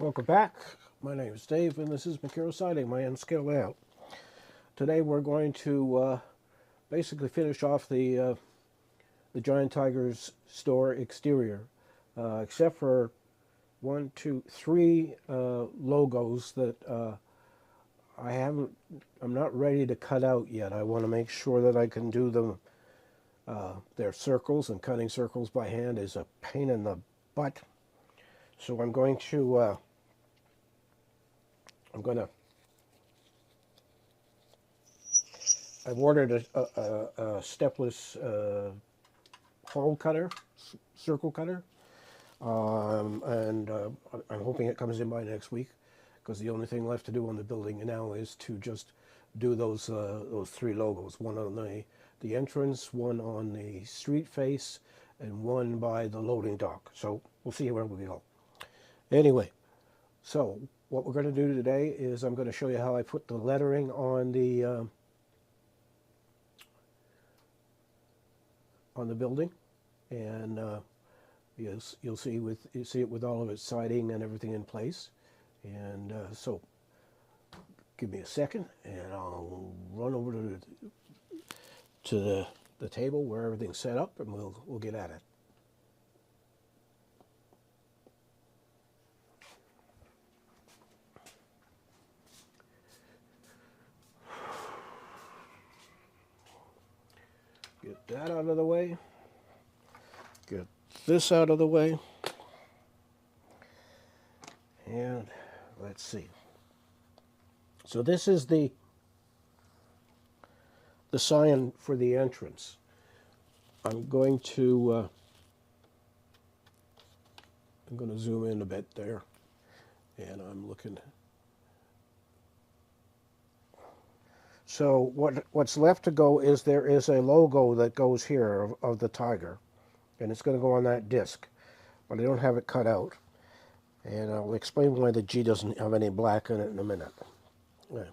Welcome back. My name is Dave, and this is Material Siding, my N-scale layout. Today we're going to basically finish off the Giant Tiger's store exterior, except for one, two, three logos that I'm not ready to cut out yet. I want to make sure that I can do them. They're circles, and cutting circles by hand is a pain in the butt. So I'm going to I've ordered a stepless hole cutter, circle cutter, and I'm hoping it comes in by next week, because the only thing left to do on the building now is to just do those three logos, one on the entrance, one on the street face, and one by the loading dock. So we'll see where we go. Anyway, so what we're going to do today is I'm going to show you how I put the lettering on the building, and you'll see it with all of its siding and everything in place. And so give me a second, and I'll run over to the table where everything's set up, and we'll get at it. Get that out of the way. Get this out of the way. And let's see. So this is the sign for the entrance. I'm going to zoom in a bit there, and I'm looking. So what's left to go is there is a logo that goes here of the tiger, and it's going to go on that disc, but I don't have it cut out, and I'll explain why the G doesn't have any black in it in a minute. Yeah.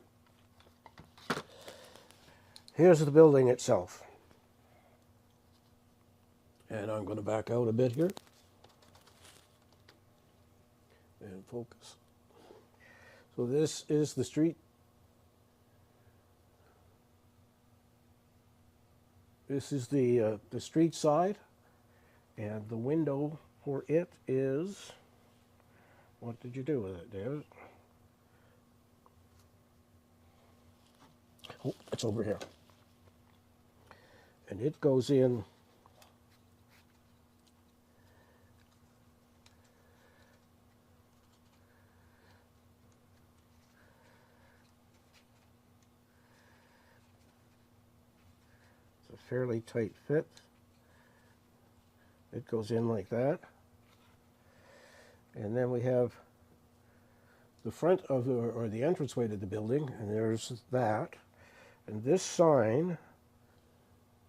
Here's the building itself, and I'm going to back out a bit here and focus. So this is the street. This is the street side, and the window for it is, what did you do with it, David? Oh, it's over here. And it goes in fairly tight fit. It goes in like that. And then we have the front of the entranceway to the building, and there's that. And this sign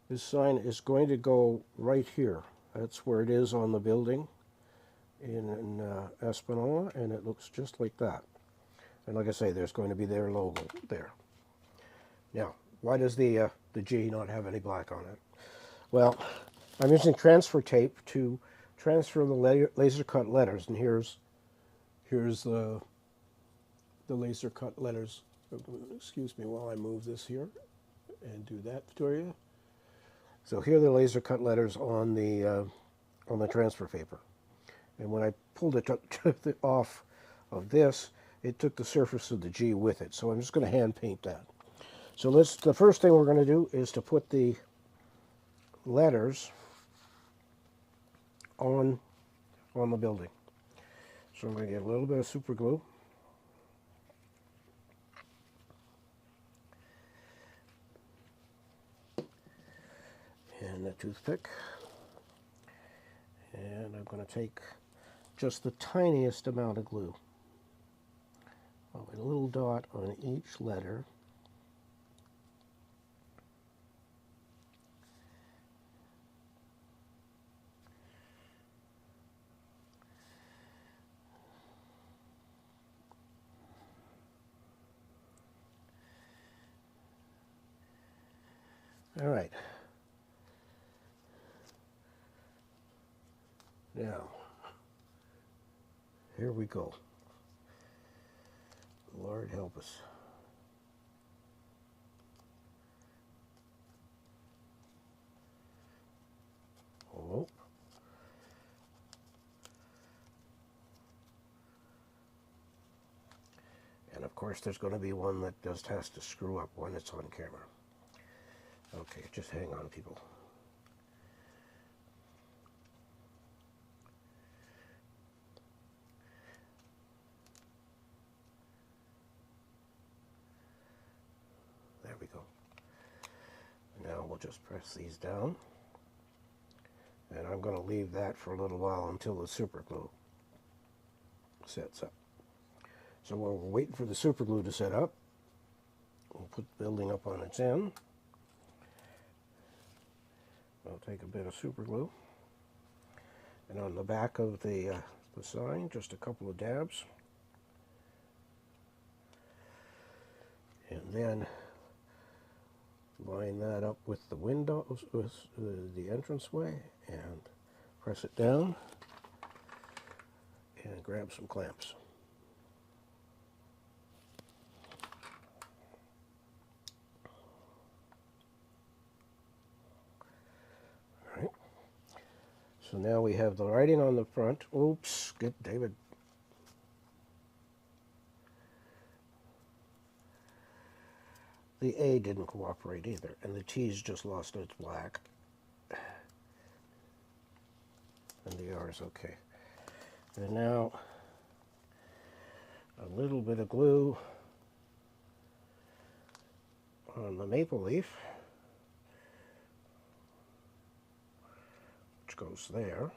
is going to go right here. That's where it is on the building in Espanola, and it looks just like that. And like I say, there's going to be their logo there. Now, why does the G not have any black on it? Well, I'm using transfer tape to transfer the laser cut letters, and here's the laser cut letters. Excuse me while I move this here and do that for you. So here are the laser cut letters on the transfer paper, and when I pulled it off of this, it took the surface of the G with it. So I'm just going to hand paint that. So the first thing we're going to do is to put the letters on the building. So I'm going to get a little bit of super glue. And a toothpick. And I'm going to take just the tiniest amount of glue. A little dot on each letter. All right. Now, here we go. Lord help us. Oh. And of course there's going to be one that just has to screw up when it's on camera. Okay, just hang on, people. There we go. Now we'll just press these down. And I'm going to leave that for a little while until the super glue sets up. So while we're waiting for the super glue to set up, we'll put the building up on its end. I'll take a bit of super glue. And on the back of the sign, just a couple of dabs. And then line that up with the windows, with the entranceway, and press it down and grab some clamps. All right. So now we have the writing on the front. Oops, get David. The A didn't cooperate either, and the T's just lost its black. And the R is okay. And now a little bit of glue on the maple leaf, which goes there.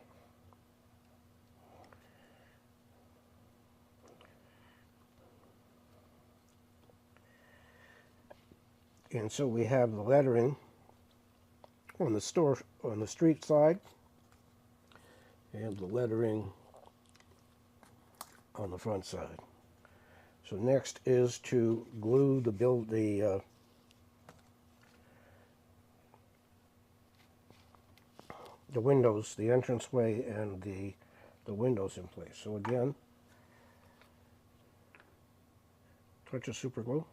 And so we have the lettering on the street side, and the lettering on the front side. So next is to glue the windows, the entranceway, and the windows in place. So again, touch of super glue.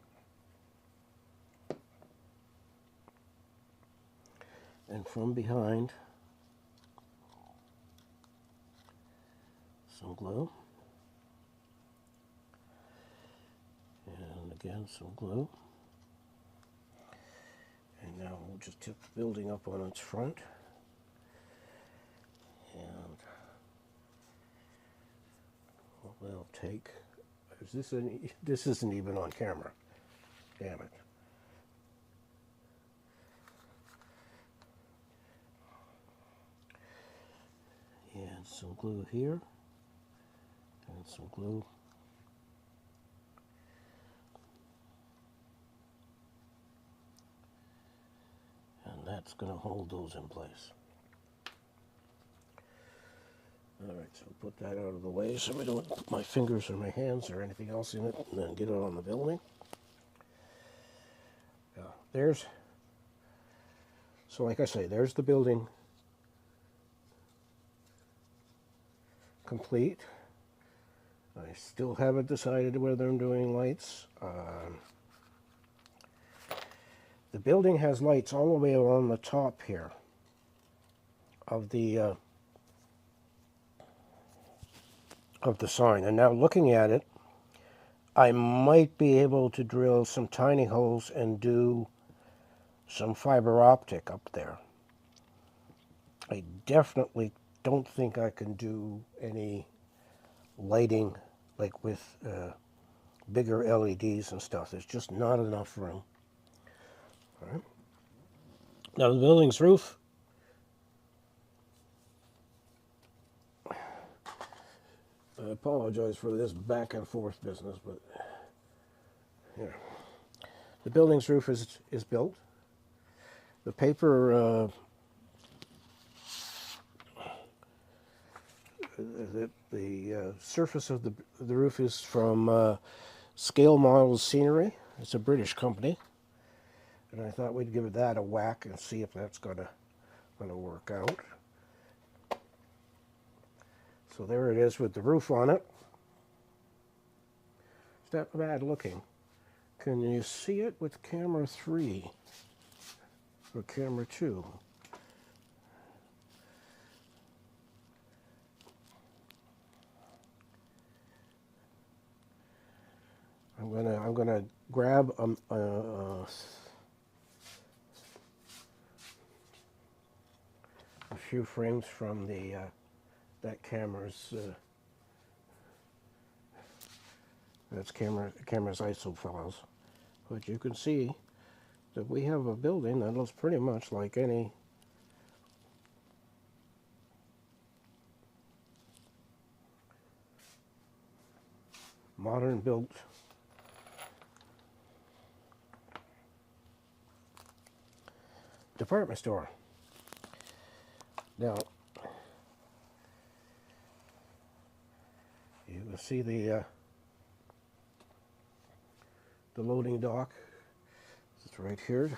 And from behind, some glue. And again, some glue. And now we'll just tip the building up on its front. And we'll take, this isn't even on camera. Damn it. And some glue here, and some glue and that's going to hold those in place. Alright, so put that out of the way so we don't put my fingers or my hands or anything else in it, and then get it on the building. So like I say, there's the building complete. I still haven't decided whether I'm doing lights. The building has lights all the way along the top here of the sign. And now looking at it, I might be able to drill some tiny holes and do some fiber optic up there. I definitely don't think I can do any lighting like with bigger LEDs and stuff. There's just not enough room. All right. Now the building's roof, I apologize for this back and forth business, but yeah, the building's roof is built. The paper the surface of the roof is from Scale Models Scenery. It's a British company, and I thought we'd give that a whack and see if that's gonna work out. So there it is with the roof on it. that bad looking. Can you see it with camera 3 or camera 2? I'm gonna grab a few frames from the that camera's camera's ISO files, but you can see that we have a building that looks pretty much like any modern built department store. Now, you can see the loading dock. It's right here,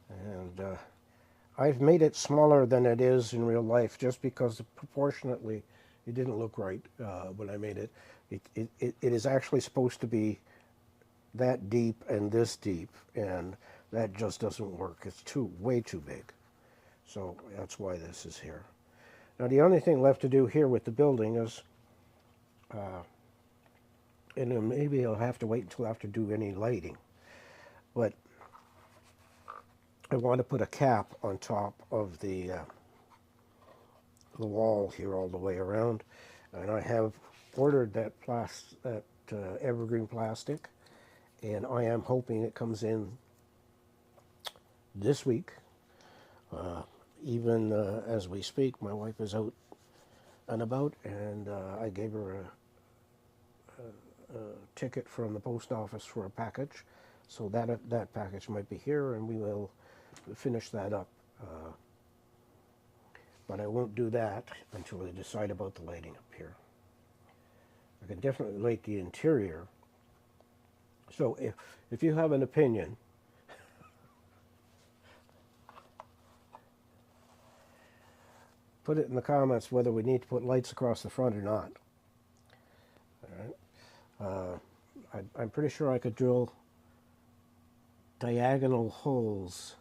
and I've made it smaller than it is in real life just because proportionately it didn't look right when I made it. It is actually supposed to be that deep and this deep, and that just doesn't work. It's way too big. So that's why this is here. Now the only thing left to do here with the building is, and then maybe I'll have to wait until after do any lighting, but I want to put a cap on top of the wall here all the way around, and I have ordered that evergreen plastic, and I am hoping it comes in this week. Even as we speak, my wife is out and about, and I gave her a ticket from the post office for a package, so that package might be here, and we will finish that up. But I won't do that until I decide about the lighting up here. I can definitely light the interior. So if you have an opinion, put it in the comments whether we need to put lights across the front or not. All right. I'm pretty sure I could drill diagonal holes,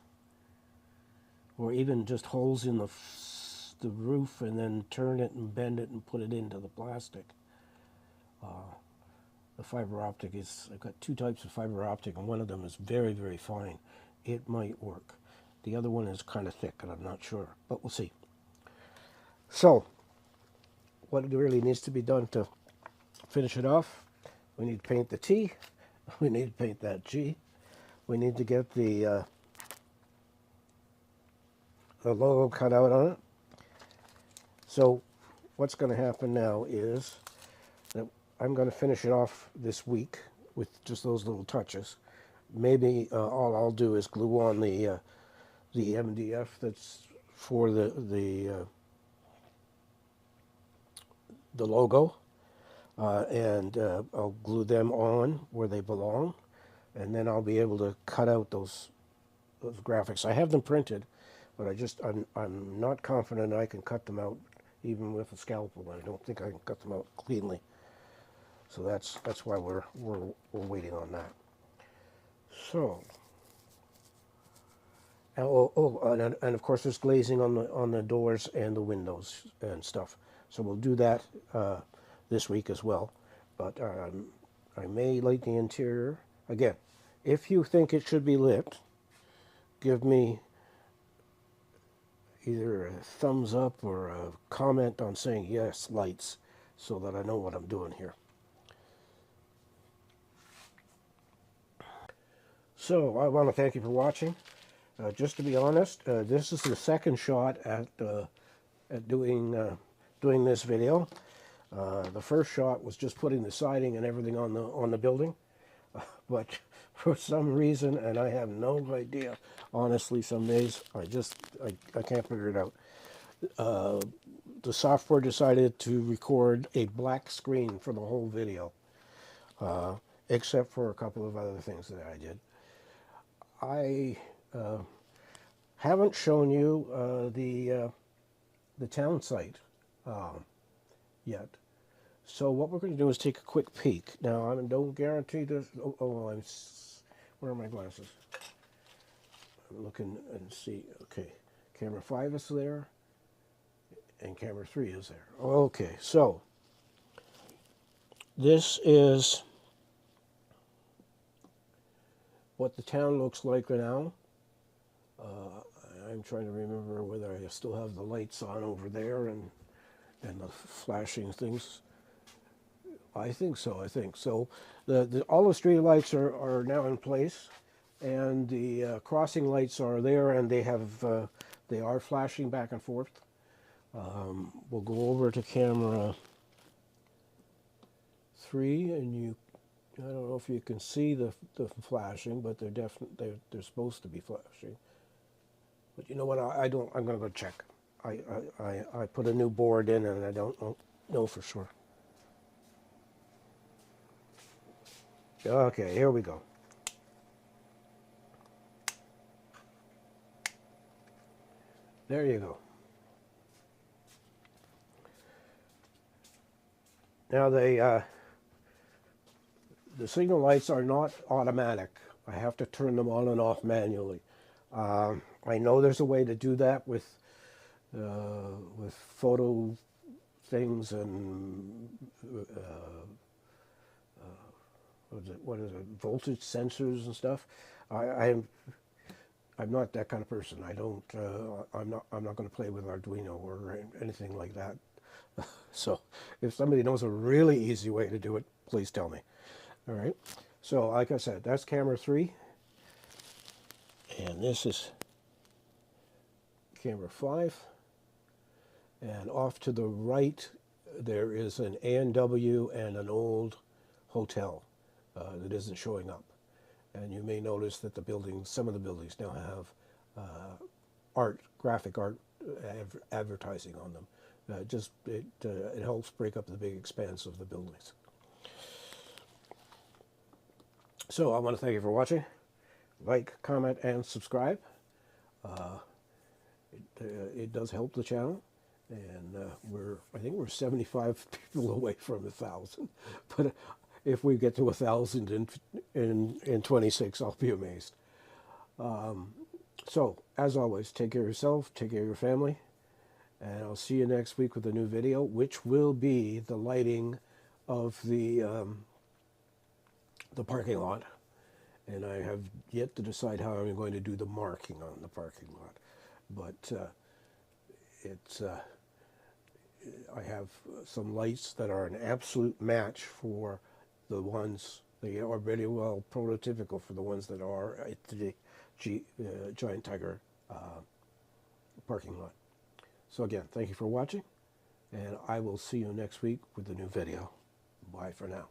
or even just holes in the roof, and then turn it and bend it and put it into the plastic. The fiber optic is, I've got two types of fiber optic, and one of them is very, very fine. It might work. The other one is kind of thick, and I'm not sure, but we'll see. So, what really needs to be done to finish it off? We need to paint the T. We need to paint that G. We need to get the logo cut out on it. So, what's going to happen now is that I'm going to finish it off this week with just those little touches. Maybe all I'll do is glue on the MDF that's for the logo, and I'll glue them on where they belong, and then I'll be able to cut out those graphics. I have them printed, but I'm not confident I can cut them out even with a scalpel. I don't think I can cut them out cleanly. So that's why we're waiting on that. So, and of course there's glazing on the doors and the windows and stuff. So we'll do that this week as well. But I may light the interior. Again, if you think it should be lit, give me either a thumbs up or a comment on saying yes, lights, so that I know what I'm doing here. So I want to thank you for watching. Just to be honest, this is the second shot at doing this video. The first shot was just putting the siding and everything on the building, but for some reason, and I have no idea, honestly, some days I can't figure it out. The software decided to record a black screen for the whole video, except for a couple of other things that I did. I haven't shown you the town site yet, So what we're going to do is take a quick peek. Now, I don't guarantee this. Where are my glasses? I'm looking and see. Okay, camera 5 is there, and camera 3 is there. Okay, so this is what the town looks like now. I'm trying to remember whether I still have the lights on over there and the flashing things. I think so. All the street lights are now in place, and the crossing lights are there, and they are flashing back and forth. We'll go over to camera 3, and I don't know if you can see the flashing, but they're supposed to be flashing. But you know what? I'm going to go check. I put a new board in, and I don't know for sure. Okay, here we go. There you go. Now the signal lights are not automatic. I have to turn them on and off manually. I know there's a way to do that with photo things and what is it, voltage sensors and stuff. I'm not that kind of person. I'm not going to play with Arduino or anything like that. So if somebody knows a really easy way to do it, please tell me. All right. So like I said, that's camera 3, and this is camera 5. And off to the right, there is an A&W and an old hotel that isn't showing up. And you may notice that some of the buildings now have graphic art advertising on them. It helps break up the big expanse of the buildings. So I want to thank you for watching. Like, comment, and subscribe. It does help the channel. And I think we're 75 people away from 1,000. But if we get to 1,000 in 26, I'll be amazed. So, as always, take care of yourself, take care of your family, and I'll see you next week with a new video, which will be the lighting of the parking lot. And I have yet to decide how I'm going to do the marking on the parking lot. But I have some lights that are an absolute match for the ones, they are very well prototypical for the ones that are at the Giant Tiger parking lot. So again, thank you for watching, and I will see you next week with a new video. Bye for now.